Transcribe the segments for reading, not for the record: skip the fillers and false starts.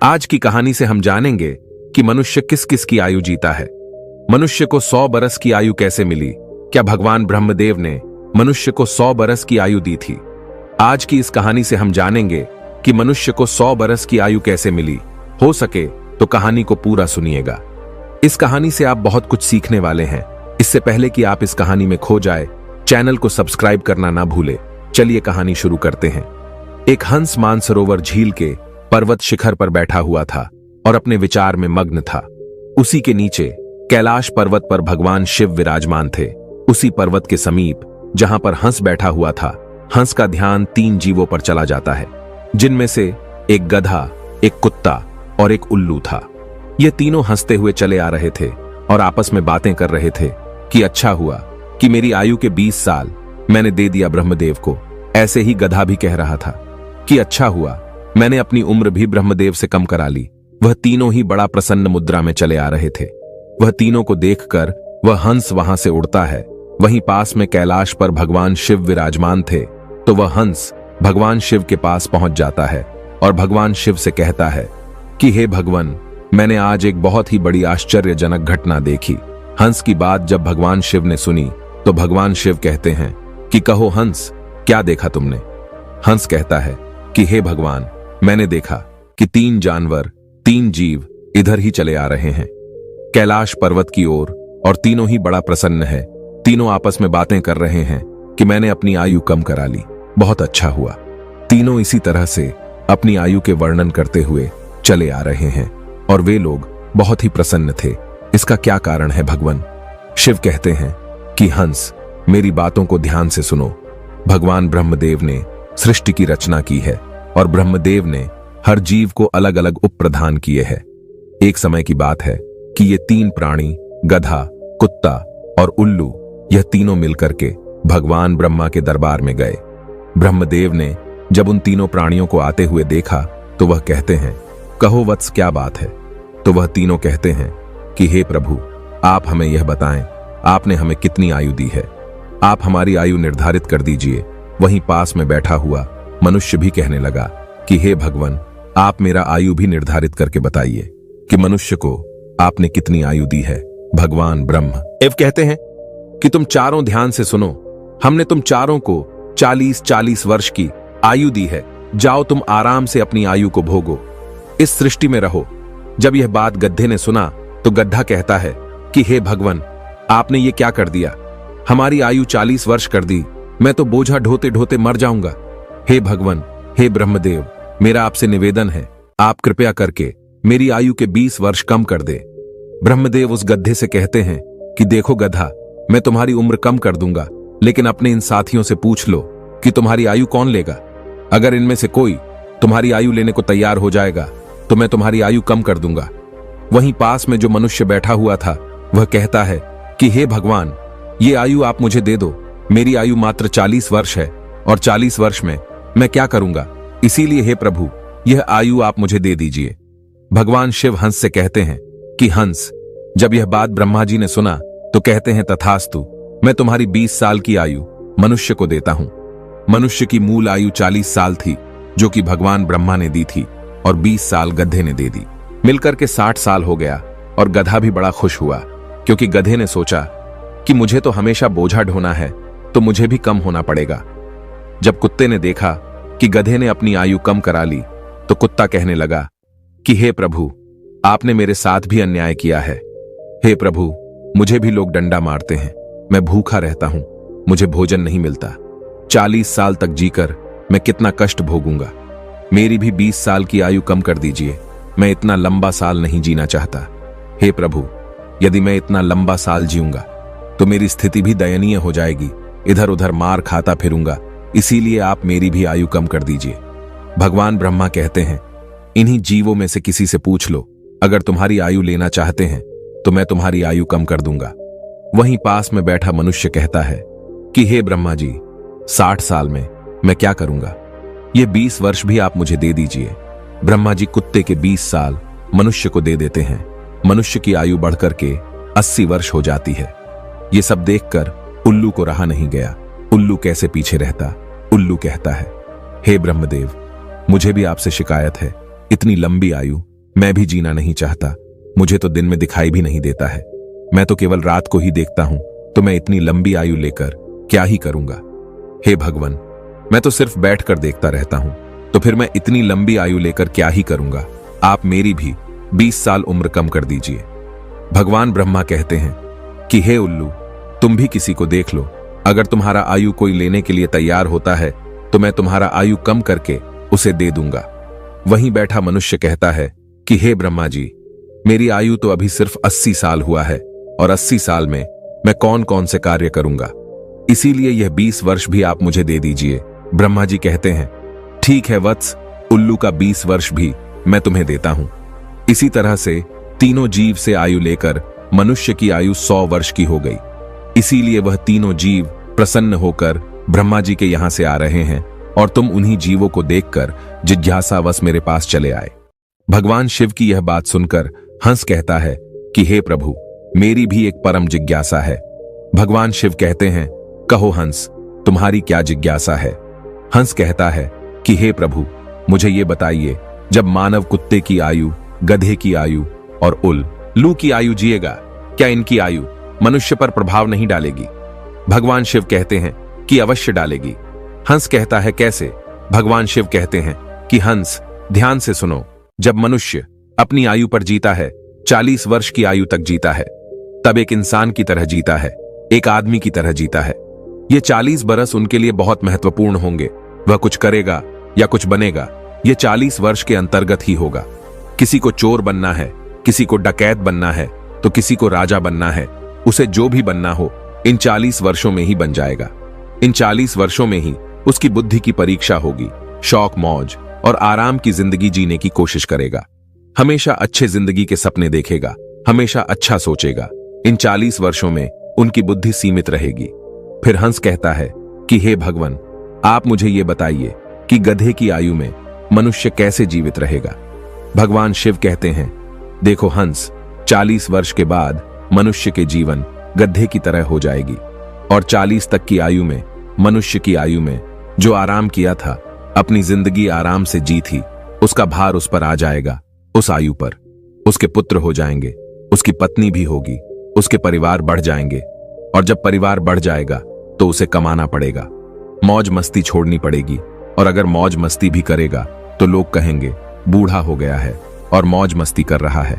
आज की कहानी से हम जानेंगे कि मनुष्य किस किस की आयु जीता है। मनुष्य को 100 बरस की आयु कैसे मिली? क्या भगवान ब्रह्मदेव ने मनुष्य को 100 बरस की आयु दी थी? आज की इस कहानी से हम जानेंगे कि मनुष्य को 100 बरस की आयु कैसे मिली। हो सके तो कहानी को पूरा सुनिएगा। इस कहानी से आप बहुत कुछ सीखने वाले हैं। इससे पहले कि आप इस कहानी में खो जाए, चैनल को सब्सक्राइब करना ना भूले। चलिए कहानी शुरू करते हैं। एक हंस मानसरोवर झील के पर्वत शिखर पर बैठा हुआ था और अपने विचार में मग्न था। उसी के नीचे कैलाश पर्वत पर भगवान शिव विराजमान थे। उसी पर्वत के समीप जहां पर हंस बैठा हुआ था, हंस का ध्यान 3 जीवों पर चला जाता है, जिनमें से एक गधा, एक कुत्ता और एक उल्लू था। ये तीनों हंसते हुए चले आ रहे थे और आपस में बातें कर रहे थे कि अच्छा हुआ कि मेरी आयु के 20 साल मैंने दे दिया ब्रह्मदेव को। ऐसे ही गधा भी कह रहा था कि अच्छा हुआ मैंने अपनी उम्र भी ब्रह्मदेव से कम करा ली। वह तीनों ही बड़ा प्रसन्न मुद्रा में चले आ रहे थे। वह तीनों को देखकर वह हंस वहां से उड़ता है। वहीं पास में कैलाश पर भगवान शिव विराजमान थे, तो वह हंस भगवान शिव के पास पहुंच जाता है और भगवान शिव से कहता है कि हे भगवान, मैंने आज एक बहुत ही बड़ी आश्चर्यजनक घटना देखी। हंस की बात जब भगवान शिव ने सुनी तो भगवान शिव कहते हैं कि कहो हंस, क्या देखा तुमने? हंस कहता है कि हे भगवान, मैंने देखा कि 3 जानवर, 3 जीव इधर ही चले आ रहे हैं कैलाश पर्वत की ओर, और तीनों ही बड़ा प्रसन्न है। तीनों आपस में बातें कर रहे हैं कि मैंने अपनी आयु कम करा ली, बहुत अच्छा हुआ। तीनों इसी तरह से अपनी आयु के वर्णन करते हुए चले आ रहे हैं और वे लोग बहुत ही प्रसन्न थे। इसका क्या कारण है भगवान? शिव कहते हैं कि हंस, मेरी बातों को ध्यान से सुनो। भगवान ब्रह्मदेव ने सृष्टि की रचना की है और ब्रह्मदेव ने हर जीव को अलग अलग उप प्रदान किए हैं। एक समय की बात है कि ये 3 प्राणी, गधा, कुत्ता और उल्लू, यह तीनों मिलकर के भगवान ब्रह्मा के दरबार में गए। ब्रह्मदेव ने जब उन तीनों प्राणियों को आते हुए देखा तो वह कहते हैं, कहो वत्स, क्या बात है? तो वह तीनों कहते हैं कि हे प्रभु, आप हमें यह बताएं, आपने हमें कितनी आयु दी है? आप हमारी आयु निर्धारित कर दीजिए। वहीं पास में बैठा हुआ मनुष्य भी कहने लगा कि हे भगवान, आप मेरा आयु भी निर्धारित करके बताइए कि मनुष्य को आपने कितनी आयु दी है। भगवान ब्रह्म कहते हैं कि तुम चारों ध्यान से सुनो। हमने तुम चारों को 40-40 वर्ष की आयु दी है। जाओ तुम आराम से अपनी आयु को भोगो, इस सृष्टि में रहो। जब यह बात गड्ढे ने सुना तो गड्ढा कहता है कि हे भगवान, आपने ये क्या कर दिया? हमारी आयु 40 वर्ष कर दी। मैं तो बोझा ढोते ढोते मर जाऊंगा। हे भगवान, हे ब्रह्मदेव, मेरा आपसे निवेदन है, आप कृपया करके मेरी आयु के 20 वर्ष कम कर दे। ब्रह्मदेव उस गड्ढे से कहते हैं कि देखो गधा, मैं तुम्हारी उम्र कम कर दूंगा, लेकिन अपने इन साथियों से पूछ लो कि तुम्हारी आयु कौन लेगा। अगर इनमें से कोई तुम्हारी आयु लेने को तैयार हो जाएगा तो मैं तुम्हारी आयु कम कर दूंगा। वहीं पास में जो मनुष्य बैठा हुआ था वह कहता है कि हे भगवान, ये आयु आप मुझे दे दो। मेरी आयु मात्र 40 वर्ष है और 40 वर्ष में मैं क्या करूंगा? इसीलिए हे प्रभु, यह आयु आप मुझे दे दीजिए। भगवान शिव हंस से कहते हैं कि हंस, जब यह बात ब्रह्मा जी ने सुना तो कहते हैं तथास्तु, मैं तुम्हारी 20 साल की आयु मनुष्य को देता हूं। मनुष्य की मूल आयु 40 साल थी, जो कि भगवान ब्रह्मा ने दी थी, और 20 साल गधे ने दे दी। मिलकर के 60 साल हो गया और गधा भी बड़ा खुश हुआ, क्योंकि गधे ने सोचा कि मुझे तो हमेशा बोझा ढोना है, तो मुझे भी कम होना पड़ेगा। जब कुत्ते ने देखा कि गधे ने अपनी आयु कम करा ली तो कुत्ता कहने लगा कि हे प्रभु, आपने मेरे साथ भी अन्याय किया है। हे प्रभु, मुझे भी लोग डंडा मारते हैं, मैं भूखा रहता हूं, मुझे भोजन नहीं मिलता। 40 साल तक जीकर मैं कितना कष्ट भोगूंगा। मेरी भी 20 साल की आयु कम कर दीजिए, मैं इतना लंबा साल नहीं जीना चाहता। हे प्रभु, यदि मैं इतना लंबा साल जीऊंगा तो मेरी स्थिति भी दयनीय हो जाएगी, इधर उधर मार खाता फिरूंगा, इसीलिए आप मेरी भी आयु कम कर दीजिए। भगवान ब्रह्मा कहते हैं, इन्हीं जीवों में से किसी से पूछ लो, अगर तुम्हारी आयु लेना चाहते हैं तो मैं तुम्हारी आयु कम कर दूंगा। वहीं पास में बैठा मनुष्य कहता है कि हे ब्रह्मा जी, 60 साल में मैं क्या करूंगा? ये 20 वर्ष भी आप मुझे दे दीजिए। ब्रह्मा जी कुत्ते के 20 साल मनुष्य को दे देते हैं। मनुष्य की आयु बढ़कर के 80 वर्ष हो जाती है। ये सब देखकर उल्लू को रहा नहीं गया। उल्लू कैसे पीछे रहता? उल्लू कहता है, हे ब्रह्मदेव, मुझे भी आपसे शिकायत है, इतनी लंबी आयु मैं भी जीना नहीं चाहता। मुझे तो दिन में दिखाई भी नहीं देता है। मैं तो केवल रात को ही देखता हूं। तो मैं इतनी लंबी आयु लेकर क्या ही करूंगा। हे भगवान, मैं तो सिर्फ बैठकर देखता रहता हूं। तो फिर मैं इतनी लंबी आयु लेकर क्या ही करूंगा। आप मेरी भी 20 साल उम्र कम कर दीजिए। भगवान ब्रह्मा कहते हैं कि हे उल्लू, तुम भी किसी को देख लो। अगर तुम्हारा आयु कोई लेने के लिए तैयार होता है तो मैं तुम्हारा आयु कम करके उसे दे दूंगा। वहीं बैठा मनुष्य कहता है कि हे ब्रह्मा जी, मेरी आयु तो अभी सिर्फ 80 साल हुआ है और 80 साल में मैं कौन कौन से कार्य करूंगा। इसीलिए यह 20 वर्ष भी आप मुझे दे दीजिए। ब्रह्मा जी कहते हैं ठीक है वत्स, उल्लू का 20 वर्ष भी मैं तुम्हें देता हूं। इसी तरह से तीनों जीव से आयु लेकर मनुष्य की आयु 100 वर्ष की हो गई। इसीलिए वह तीनों जीव प्रसन्न होकर ब्रह्मा जी के यहां से आ रहे हैं और तुम उन्हीं जीवों को देखकर जिज्ञासावश मेरे पास चले आए। भगवान शिव की यह बात सुनकर हंस कहता है कि हे प्रभु, मेरी भी एक परम जिज्ञासा है। भगवान शिव कहते हैं कहो हंस, तुम्हारी क्या जिज्ञासा है। हंस कहता है कि हे प्रभु, मुझे ये बताइए, जब मानव कुत्ते की आयु, गधे की आयु और उल्लू की आयु जिएगा, क्या इनकी आयु मनुष्य पर प्रभाव नहीं डालेगी। भगवान शिव कहते हैं कि अवश्य डालेगी। हंस कहता है कैसे। भगवान शिव कहते हैं कि हंस, ध्यान से सुनो। जब मनुष्य अपनी आयु पर जीता है, 40 वर्ष की आयु तक जीता है, तब एक इंसान की तरह जीता है, एक आदमी की तरह जीता है। ये 40 बरस उनके लिए बहुत महत्वपूर्ण होंगे। वह कुछ करेगा या कुछ बनेगा, ये 40 वर्ष के अंतर्गत ही होगा। किसी को चोर बनना है, किसी को डकैत बनना है, तो किसी को राजा बनना है। उसे जो भी बनना हो इन 40 वर्षों में ही बन जाएगा। इन 40 वर्षों में ही उसकी बुद्धि की परीक्षा होगी। शौक, मौज और आराम की जिंदगी जीने की कोशिश करेगा। हमेशा अच्छे जिंदगी के सपने देखेगा, हमेशा अच्छा सोचेगा। इन 40 वर्षों में उनकी बुद्धि सीमित रहेगी। फिर हंस कहता है कि हे भगवान, आप मुझे ये बताइए कि गधे की आयु में मनुष्य कैसे जीवित रहेगा। भगवान शिव कहते हैं देखो हंस, 40 वर्ष के बाद मनुष्य के जीवन गधे की तरह हो जाएगी और 40 तक की आयु में, मनुष्य की आयु में जो आराम किया था, अपनी जिंदगी आराम से जी थी, उसका भार उस पर आ जाएगा। उस आयु पर उसके पुत्र हो जाएंगे, उसकी पत्नी भी होगी, उसके परिवार बढ़ जाएंगे और जब परिवार बढ़ जाएगा तो उसे कमाना पड़ेगा, मौज मस्ती छोड़नी पड़ेगी। और अगर मौज मस्ती भी करेगा तो लोग कहेंगे बूढ़ा हो गया है और मौज मस्ती कर रहा है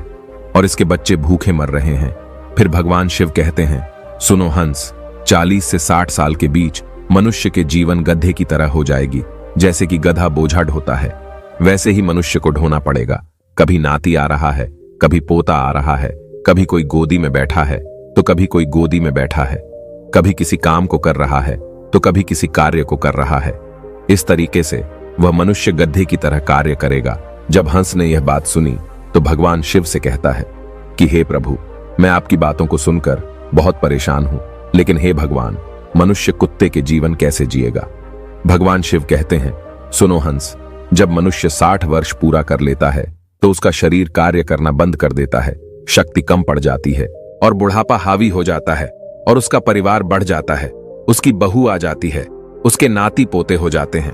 और इसके बच्चे भूखे मर रहे हैं। फिर भगवान शिव कहते हैं सुनो हंस, 40 से 60 साल के बीच मनुष्य के जीवन गधे की तरह हो जाएगी। जैसे कि गधा बोझा ढोता है, वैसे ही मनुष्य को ढोना पड़ेगा। कभी नाती आ रहा है, कभी पोता आ रहा है, कभी कोई गोदी में बैठा है तो कभी कोई गोदी में बैठा है, कभी किसी काम को कर रहा है तो कभी किसी कार्य को कर रहा है। इस तरीके से वह मनुष्य गधे की तरह कार्य करेगा। जब हंस ने यह बात सुनी तो भगवान शिव से कहता है कि हे प्रभु, मैं आपकी बातों को सुनकर बहुत परेशान हूं, लेकिन हे भगवान, मनुष्य कुत्ते के जीवन कैसे जिएगा। भगवान शिव कहते हैं सुनो हंस, जब मनुष्य 60 वर्ष पूरा कर लेता है तो उसका शरीर कार्य करना बंद कर देता है, शक्ति कम पड़ जाती है और बुढ़ापा हावी हो जाता है और उसका परिवार बढ़ जाता है, उसकी बहू आ जाती है, उसके नाती पोते हो जाते हैं।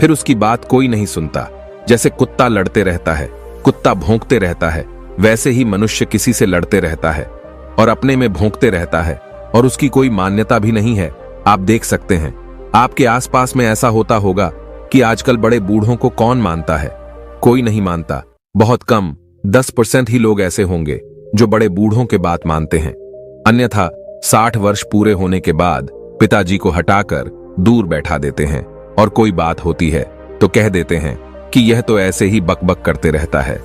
फिर उसकी बात कोई नहीं सुनता। जैसे कुत्ता लड़ते रहता है, कुत्ता भौंकते रहता है, वैसे ही मनुष्य किसी से लड़ते रहता है और अपने में भौंकते रहता है और उसकी कोई मान्यता भी नहीं है। आप देख सकते हैं, आपके आसपास में ऐसा होता होगा कि आजकल बड़े बूढ़ों को कौन मानता है। कोई नहीं मानता। बहुत कम 10% ही लोग ऐसे होंगे जो बड़े बूढ़ों के बात मानते हैं। अन्यथा 60 वर्ष पूरे होने के बाद पिताजी को हटाकर दूर बैठा देते हैं और कोई बात होती है तो कह देते हैं कि यह तो ऐसे ही बकबक करते रहता है,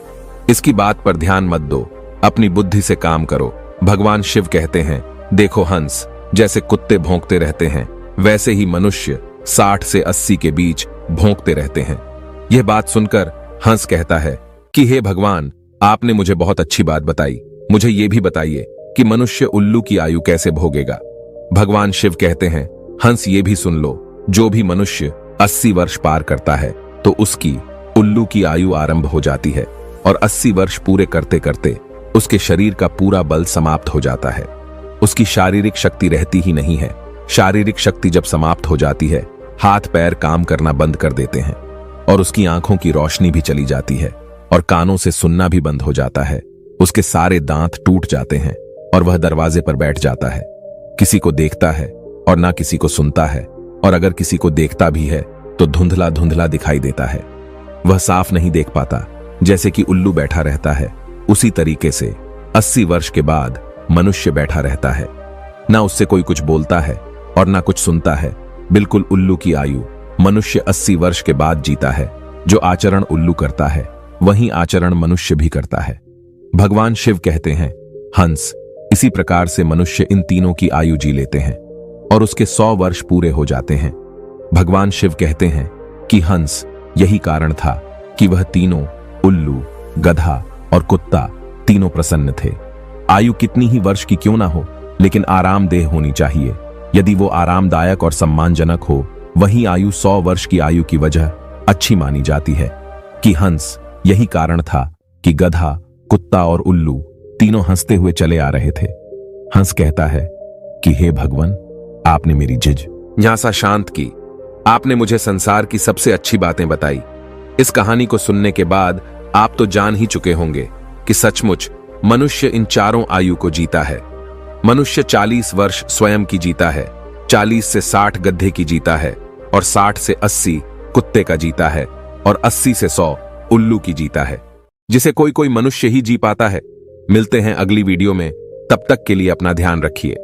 इसकी बात पर ध्यान मत दो, अपनी बुद्धि से काम करो। भगवान शिव कहते हैं देखो हंस, जैसे कुत्ते भौंकते रहते हैं वैसे ही मनुष्य 60 से 80 के बीच भौंकते रहते हैं। यह बात सुनकर हंस कहता है कि हे भगवान, आपने मुझे बहुत अच्छी बात बताई, मुझे यह भी बताइए कि मनुष्य उल्लू की आयु कैसे भोगेगा। भगवान शिव कहते हैं हंस, ये भी सुन लो, जो भी मनुष्य 80 वर्ष पार करता है तो उसकी उल्लू की आयु आरंभ हो जाती है और 80 वर्ष पूरे करते करते उसके शरीर का पूरा बल समाप्त हो जाता है। उसकी शारीरिक शक्ति रहती ही नहीं है। शारीरिक शक्ति जब समाप्त हो जाती है, हाथ पैर काम करना बंद कर देते हैं और उसकी आंखों की रोशनी भी चली जाती है। और कानों से सुनना भी बंद हो जाता है। उसके सारे दांत टूट जाते हैं और वह दरवाजे पर बैठ जाता है। किसी को देखता है और ना किसी को सुनता है, और अगर किसी को देखता भी है तो धुंधला धुंधला दिखाई देता है। वह साफ नहीं देख पाता, जैसे कि उल्लू बैठा रहता है। उसी तरीके से 80 वर्ष के बाद मनुष्य बैठा रहता है। ना उससे कोई कुछ बोलता है और ना कुछ सुनता है। बिल्कुल उल्लू की आयु मनुष्य 80 वर्ष के बाद जीता है। जो आचरण उल्लू करता है वही आचरण मनुष्य भी करता है। भगवान शिव कहते हैं, हंस, इसी प्रकार से मनुष्य इन तीनों की आयु जी लेते हैं और उसके 100 वर्ष पूरे हो जाते हैं। भगवान शिव कहते हैं कि हंस, यही कारण था कि वह तीनों, उल्लू, गधा और कुत्ता, तीनों प्रसन्न थे। आयु कितनी ही वर्ष की क्यों ना हो, लेकिन आरामदेह होनी चाहिए। यदि वो आरामदायक और सम्मानजनक हो, वही आयु 100 वर्ष की आयु की वजह अच्छी मानी जाती है। कि हंस, यही कारण था कि गधा, कुत्ता और उल्लू तीनों हंसते हुए चले आ रहे थे। हंस कहता है कि हे भगवान, आपने मेरी जिज्ञासा शांत की। आपने मुझे संसार की सबसे अच्छी बातें बताई। इस कहानी को सुनने के बाद आप तो जान ही चुके होंगे कि सचमुच मनुष्य इन चारों आयु को जीता है। मनुष्य 40 वर्ष स्वयं की जीता है, 40 से 60 गधे की जीता है, और 60 से 80 कुत्ते का जीता है, और 80 से 100 उल्लू की जीता है, जिसे कोई कोई मनुष्य ही जी पाता है। मिलते हैं अगली वीडियो में, तब तक के लिए अपना ध्यान रखिए।